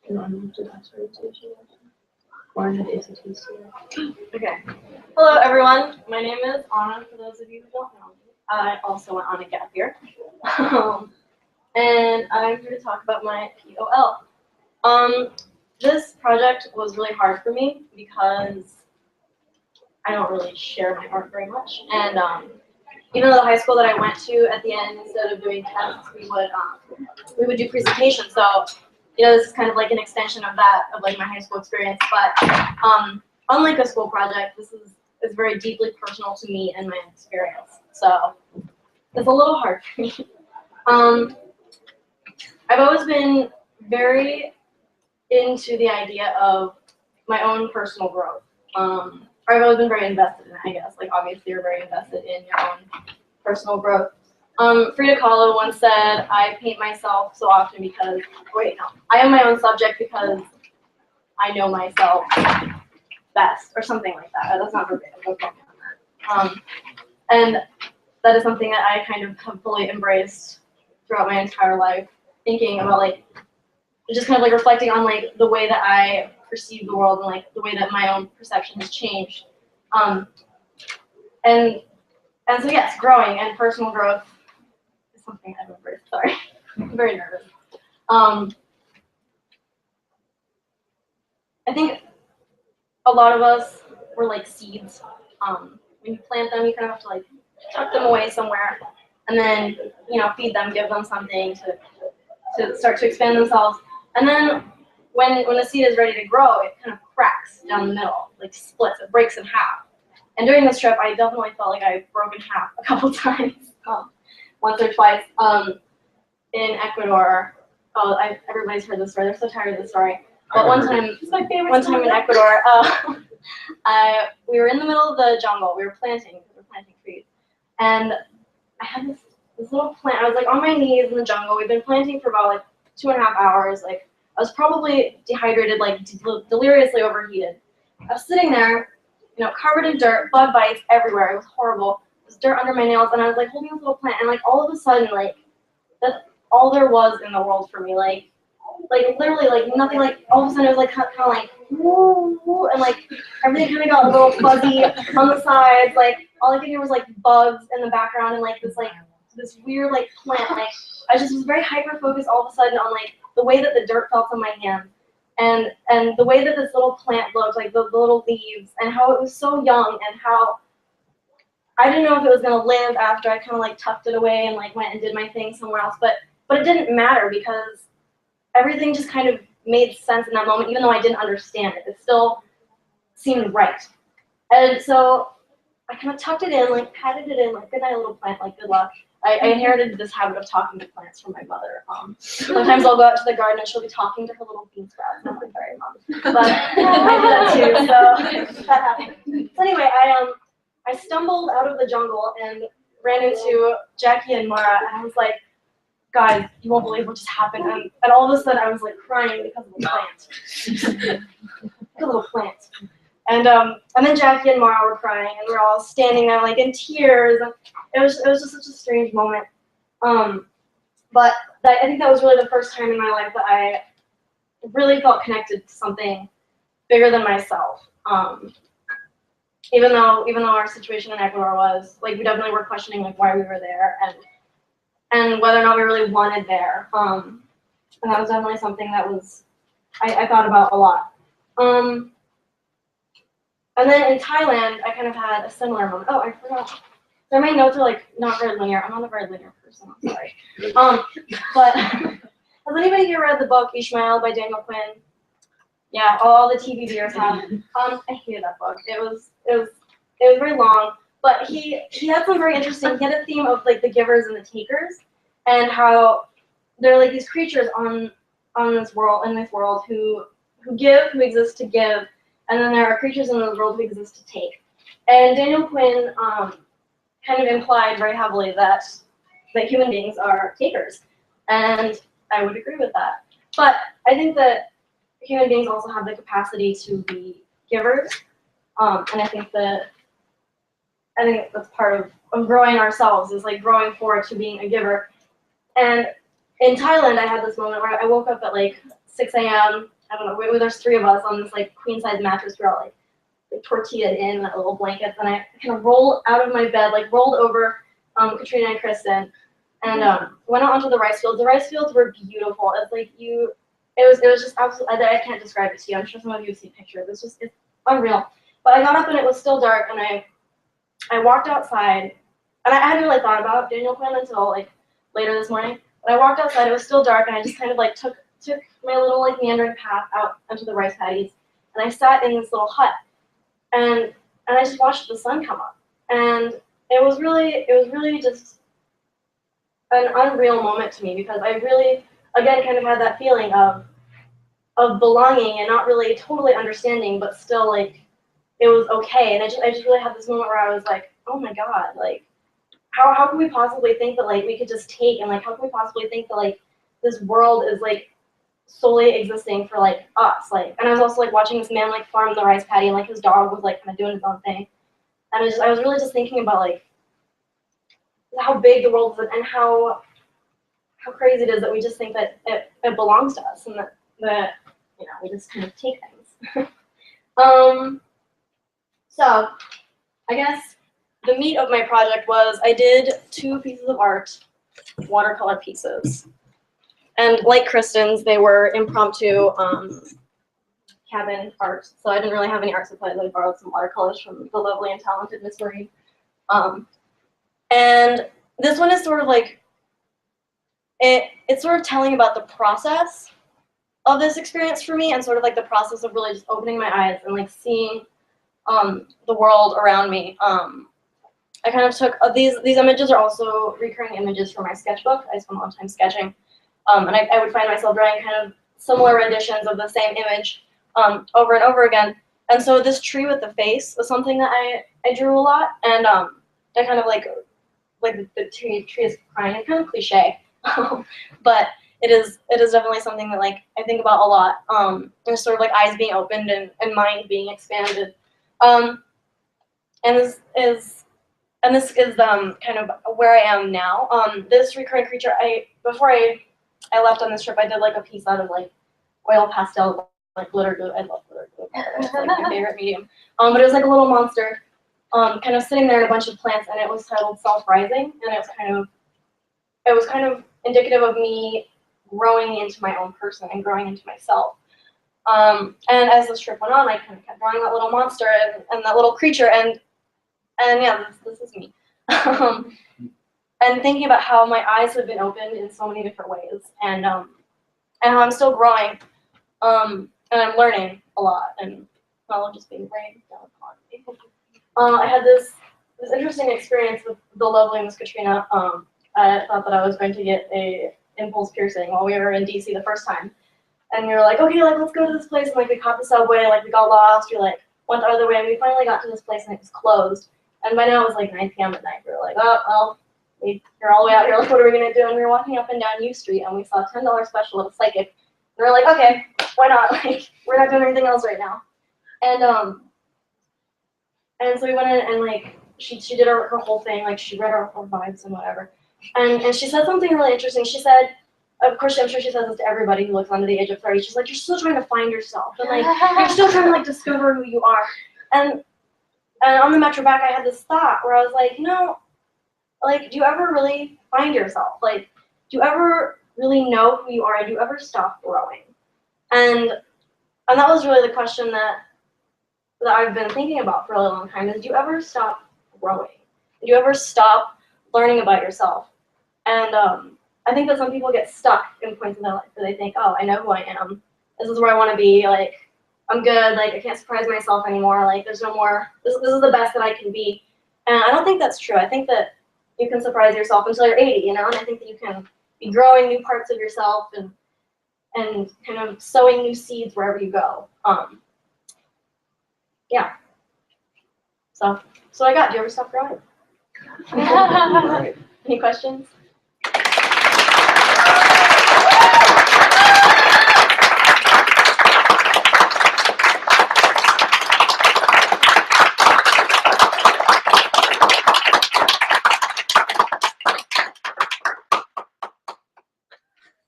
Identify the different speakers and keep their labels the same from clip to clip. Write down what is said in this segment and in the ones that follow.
Speaker 1: to that sort of situation. Or an ACTC.
Speaker 2: Okay. Hello, everyone. My name is Ana, for those of you who don't know me. I also went on a gap year. And I'm here to talk about my POL. This project was really hard for me because I don't really share my art very much. And even though the high school that I went to, at the end, instead of doing tests, we would do presentations. So, you know, this is kind of like an extension of that, of like my high school experience. But unlike a school project, this is very deeply personal to me and my experience. So it's a little hard for me. I've always been very into the idea of my own personal growth. I've always been very invested in it, I guess. Like, obviously, you're very invested in your own personal growth. Frida Kahlo once said, I paint myself so often because, I am my own subject because I know myself best, or something like that. That's not verbatim, don't quote me on that. And that is something that I kind of have fully embraced throughout my entire life, thinking about, like, just kind of like reflecting on like the way that I perceive the world and like the way that my own perception has changed. And so yes, growing and personal growth is something I've embraced. Sorry, I'm very nervous. I think a lot of us were like seeds. When you plant them, you kind of have to like tuck them away somewhere, and then feed them, give them something to start to expand themselves. And then when the seed is ready to grow, it kind of cracks down the middle, like splits, it breaks in half. And during this trip, I definitely felt like I broke in half a couple times, once or twice. In Ecuador, everybody's heard this story, they're so tired of this story. But one time in Ecuador, we were in the middle of the jungle, we were planting trees. And I had this little plant, I was like on my knees in the jungle, we've been planting for about like 2.5 hours, like I was probably dehydrated, like deliriously overheated. I was sitting there, covered in dirt, bug bites everywhere. It was horrible. There was dirt under my nails, and I was like holding this little plant, and like all of a sudden, like that's all there was in the world for me. Like literally, like nothing. Like all of a sudden, it was like kind of like woo, and like everything kind of got a little fuzzy on the sides. Like all I could hear was like bugs in the background, and like this weird like plant. Like I just was very hyper focused all of a sudden on like the way that the dirt felt on my hands, and the way that this little plant looked, like the little leaves, and how it was so young, and how I didn't know if it was gonna live after I kind of like tucked it away and like went and did my thing somewhere else. But it didn't matter because everything just kind of made sense in that moment, even though I didn't understand it. It still seemed right. And so I kind of tucked it in, like patted it in, like good night, little plant, like good luck. I inherited this habit of talking to plants from my mother. Sometimes I'll go out to the garden and she'll be talking to her little bean sprouts. I'm like, sorry, Mom. But I do that too, so that happened. So anyway, I stumbled out of the jungle and ran into Jackie and Mara, and I was like, guys, you won't believe what just happened. And all of a sudden I was like crying because of the plant. The little plant. And then Jackie and Mara were crying, and we're all standing there like in tears. And it was just such a strange moment. But I think that was really the first time in my life that I really felt connected to something bigger than myself. Even though our situation in Ecuador was like, we definitely were questioning like why we were there and whether or not we really wanted there. And that was definitely something that was I thought about a lot. And then in Thailand, I kind of had a similar moment. Oh, I forgot. So my notes are like not very linear. I'm not a very linear person. I'm sorry. But has anybody here read the book Ishmael by Daniel Quinn? Yeah, all the TV viewers have. I hated that book. It was very long, but he had some very interesting. He had a theme of like the givers and the takers, and how there are like these creatures on this world who give, who exist to give. And then there are creatures in the world who exist to take. And Daniel Quinn kind of implied very heavily that human beings are takers. And I would agree with that. But I think that human beings also have the capacity to be givers. And I think that's part of growing ourselves, is like growing forward to being a giver. And in Thailand, I had this moment where I woke up at like 6 a.m. I don't know, there's 3 of us on this like queen size mattress. We're all like tortillaed in that little blankets, and I kind of rolled out of my bed, like rolled over Katrina and Kristen, and went out onto the rice fields. The rice fields were beautiful. It's like it was just absolutely, I can't describe it to you. I'm sure some of you have seen pictures. It's unreal. But I got up and it was still dark, and I walked outside, and I hadn't really thought about Daniel Quinn until like later this morning. But I walked outside, it was still dark, and I just kind of like took my little like meandering path out onto the rice paddies, and I sat in this little hut, and I just watched the sun come up, and it was really just an unreal moment to me, because I really, again, kind of had that feeling of belonging and not really totally understanding, but still like it was okay. And I just really had this moment where I was like, oh my God, like how can we possibly think that like we could just take, and like how can we possibly think that like this world is like solely existing for like us, like. And I was also like watching this man like farm the rice paddy, and like his dog was like kind of doing his own thing, and I was really just thinking about like how big the world is, and how crazy it is that we just think that it belongs to us, and that you know, we just kind of take things. So I guess the meat of my project was I did 2 pieces of art, watercolor pieces. And like Kristen's, they were impromptu cabin art. So I didn't really have any art supplies. I borrowed some watercolors from the lovely and talented Miss Marie. And this one is sort of like, it's sort of telling about the process of this experience for me, and sort of like the process of really just opening my eyes and like seeing the world around me. I kind of took these images are also recurring images from my sketchbook. I spent a lot of time sketching, and I would find myself drawing kind of similar renditions of the same image over and over again. And so this tree with the face was something that I drew a lot, and I kind of like the tree is crying. It's kind of cliche, but it is definitely something that like I think about a lot. There's sort of like eyes being opened and mind being expanded. And this is kind of where I am now. This recurring creature, before I left on this trip, I did like a piece out of like oil pastel, like glitter glue. I love glitter glue. It's like my favorite medium. But it was like a little monster, kind of sitting there in a bunch of plants, and it was titled Self-Rising, and it was kind of indicative of me growing into my own person and growing into myself. And as this trip went on, I kind of kept drawing that little monster and that little creature, and yeah, this is me. And thinking about how my eyes have been opened in so many different ways, and how I'm still growing, and I'm learning a lot, and well, just being rained down upon me. I had this interesting experience with the lovely Miss Katrina. I thought that I was going to get a impulse piercing while we were in DC the first time. And we were like, okay, like let's go to this place, and like we caught the subway, like we got lost, we like went the other way, and we finally got to this place and it was closed. And by now it was like 9 p.m. at night. We were like, oh well, we're all the way out here, like what are we gonna do? And we were walking up and down U Street, and we saw a $10 special at a psychic. And we were like, okay, why not? Like we're not doing anything else right now. And so we went in, and like she did her whole thing, like she read our vibes and whatever. And she said something really interesting. She said, of course, I'm sure she says this to everybody who looks under the age of 30. She's like, you're still trying to find yourself, and like you're still trying to like discover who you are. And on the metro back, I had this thought where I was like, you know, like, do you ever really find yourself? Like, do you ever really know who you are, and do you ever stop growing? And that was really the question that I've been thinking about for a really long time, is do you ever stop growing? Do you ever stop learning about yourself? And I think that some people get stuck in points in their life where they think, oh, I know who I am. This is where I want to be. Like, I'm good. Like, I can't surprise myself anymore. Like, there's no more. This is the best that I can be. And I don't think that's true. I think that you can surprise yourself until you're 80, you know? And I think that you can be growing new parts of yourself and kind of sowing new seeds wherever you go. Yeah. So I got. Do you ever stop growing? Any questions?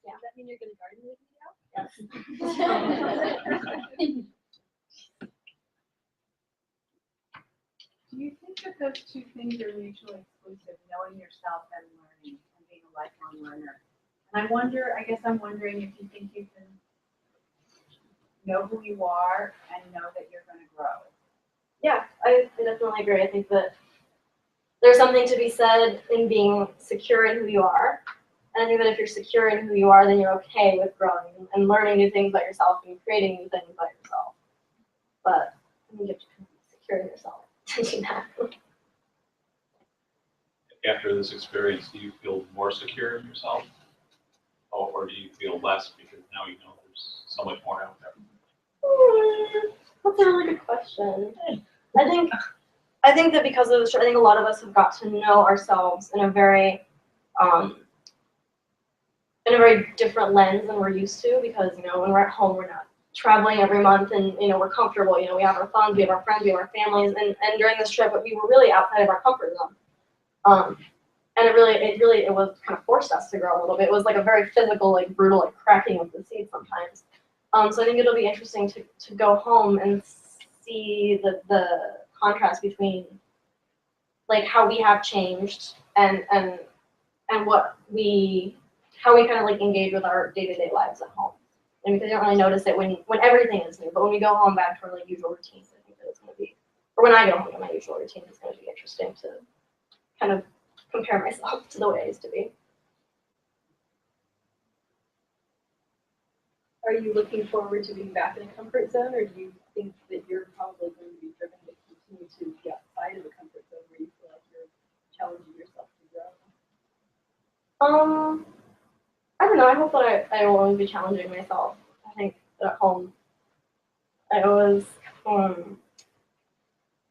Speaker 1: Does that mean you're going to garden with me now?
Speaker 2: Yes.
Speaker 3: Do you think that those two things are mutually exclusive, knowing yourself and learning and being a lifelong learner? And I'm wondering if you think you can know who you are and know that you're going to grow.
Speaker 2: Yeah, I definitely agree. I think that there's something to be said in being secure in who you are. And I think that if you're secure in who you are, then you're okay with growing and learning new things about yourself and creating new things about yourself. But I think you have to be secure in yourself to do that.
Speaker 4: After this experience, do you feel more secure in yourself? Or do you feel less because now you know there's so much more out there?
Speaker 2: That's a really good question. I think that because of this, I think a lot of us have got to know ourselves in a very different lens than we're used to, because when we're at home, we're not traveling every month, and we're comfortable. We have our funds, we have our friends, we have our families, and during this trip, we were really outside of our comfort zone. And it was kind of forced us to grow a little bit. It was like a very physical, like brutal, like cracking of the seed sometimes. So I think it'll be interesting to go home and see the contrast between like how we have changed and how we kind of like engage with our day-to-day lives at home. And because you don't really notice it when everything is new, but when we go home back to our like usual routines, I think that it's going to be, or when I go home to my usual routine, it's going to be interesting to kind of compare myself to the way I used to be.
Speaker 1: Are you looking forward to being back in a comfort zone, or do you think that you're probably going to be driven to continue to be outside of the comfort zone where you feel like you're challenging yourself to grow?
Speaker 2: I don't know. I hope that I will always be challenging myself. I think that at home, I always,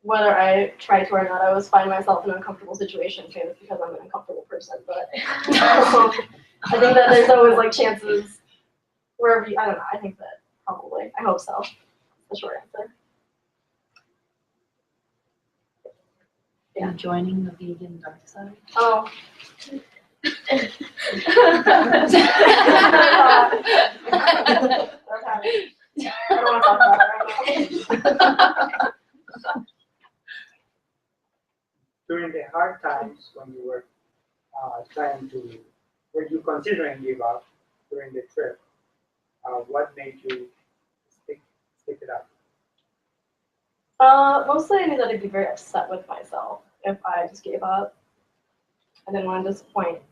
Speaker 2: whether I try to or not, I always find myself in uncomfortable situations. Maybe it's because I'm an uncomfortable person, but I think that there's always like chances wherever I don't know. I think that probably. I hope so. The short answer.
Speaker 5: Are you joining the vegan dark side?
Speaker 2: Oh. I don't want to talk about it right now.
Speaker 6: During the hard times when you were were you considering give up during the trip? What made you stick it up?
Speaker 2: Mostly I knew that I'd be very upset with myself if I just gave up. I didn't want to disappoint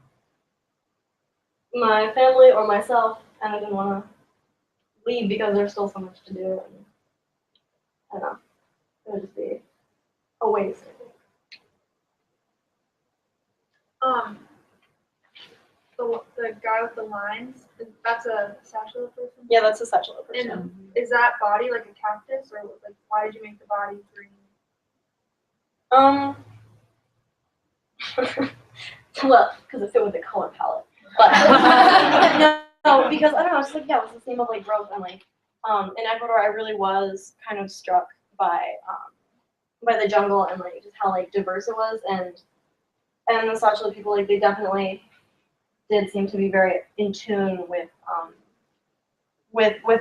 Speaker 2: my family or myself, and I didn't want to leave because there's still so much to do, and I don't know, it would just be a waste.
Speaker 3: The guy with the lines, that's a satchel person?
Speaker 2: Yeah, that's a satchel person.
Speaker 3: And is that body like a cactus, or like why did you make the body green?
Speaker 2: Well, because it fit with the color palette. But no, because I don't know, it's like, yeah, it was the theme of like growth, and like in Ecuador I really was kind of struck by the jungle and like just how like diverse it was, and the Sachela people, like they definitely did seem to be very in tune with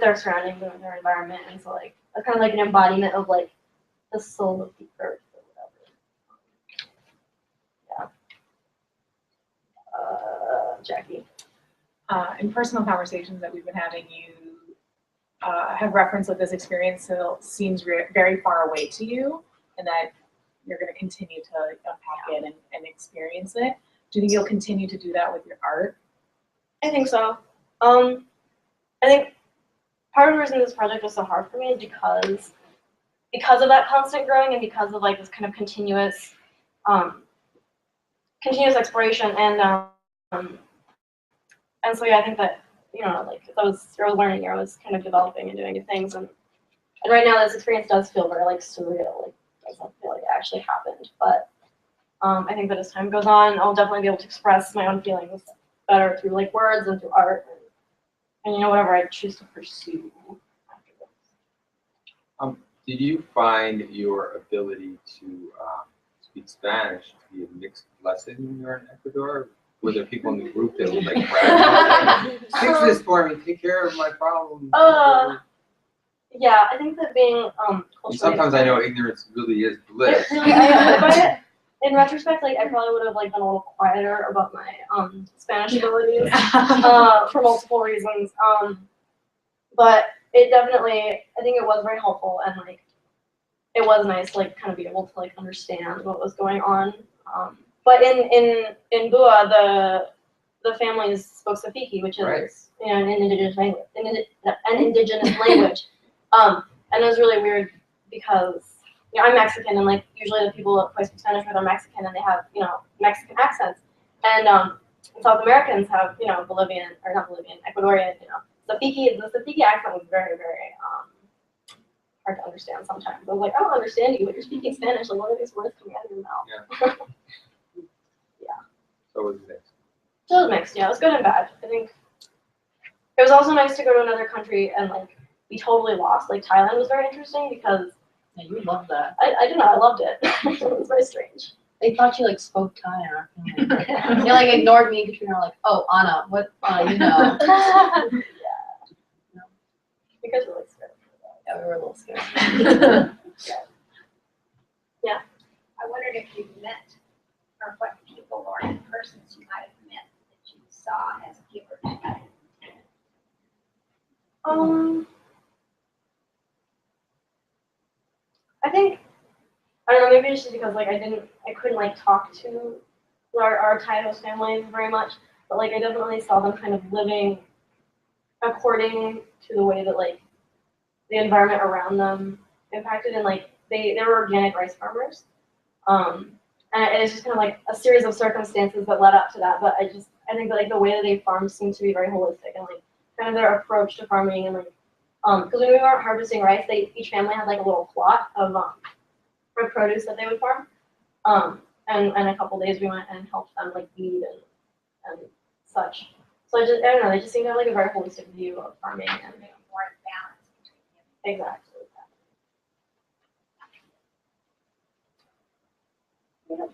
Speaker 2: their surroundings and their environment, and so like it's kind of like an embodiment of like the soul of the earth or whatever. Yeah. Jackie.
Speaker 7: In personal conversations that we've been having, you have referenced that this experience still seems very far away to you, and that you're going to continue to unpack it and experience it. Do you think you'll continue to do that with your art?
Speaker 2: I think so. I think part of the reason this project was so hard for me is because of that constant growing, and because of like this kind of continuous exploration, and so yeah, I think that like I was learning, I was kind of developing and doing new things, and right now this experience does feel very like surreal, like it doesn't feel like it actually happened, but I think that as time goes on, I'll definitely be able to express my own feelings better through like words and through art, and whatever I choose to pursue after this.
Speaker 8: Did you find your ability to speak Spanish to be a mixed blessing when you were in Ecuador? were there people in the group that would like brag? Fix this for me, take care of my problem.
Speaker 2: Yeah, I think that being
Speaker 8: And
Speaker 2: culturally
Speaker 8: sometimes I know ignorance really is bliss.
Speaker 2: Really, in retrospect, like I probably would have like been a little quieter about my Spanish abilities for multiple reasons. But it definitely, I think it was very helpful, and like it was nice to like kind of be able to like understand what was going on. But in Bua, the families spoke Safiki, which is
Speaker 8: Right.
Speaker 2: you know an indigenous language, an indigenous language. And it was really weird because you know I'm Mexican, and like usually the people that I speak Spanish with are Mexican, and they have you know Mexican accents, and South Americans have you know Bolivian or not Bolivian, Ecuadorian, you know. The Safiki accent was very, very hard to understand sometimes. I was like, I don't understand you, but you're speaking Spanish. Like, what are these words coming out of your mouth?
Speaker 8: So was this.
Speaker 2: So it was mixed. Yeah, it was good and bad. I think it was also nice to go to another country and like be totally lost. Like Thailand was very interesting because
Speaker 5: Yeah, you love that.
Speaker 2: I don't know, I loved it. It was very strange.
Speaker 5: They thought you like spoke Thai in our family. They like ignored me and Katrina were like, oh, Anna, what, you know.
Speaker 2: Because we're like scared.
Speaker 5: Yeah, we were a little scared.
Speaker 9: I wondered if you met, or what people or persons you might have met that you saw as givers.
Speaker 2: I think I don't know. Maybe it's just because like I couldn't like talk to our Thai host families very much, but like I definitely saw them kind of living according to the way that like the environment around them impacted, and like they were organic rice farmers, and it's just kind of like a series of circumstances that led up to that. But I think that, like the way that they farmed seemed to be very holistic, and like kind of their approach to farming, and like because when we weren't harvesting rice, each family had like a little plot of produce that they would farm, and a couple days we went and helped them like weed and such. So I don't know, they just seem to have like a very holistic view of farming and
Speaker 9: More balance between them.
Speaker 2: exactly. Yeah.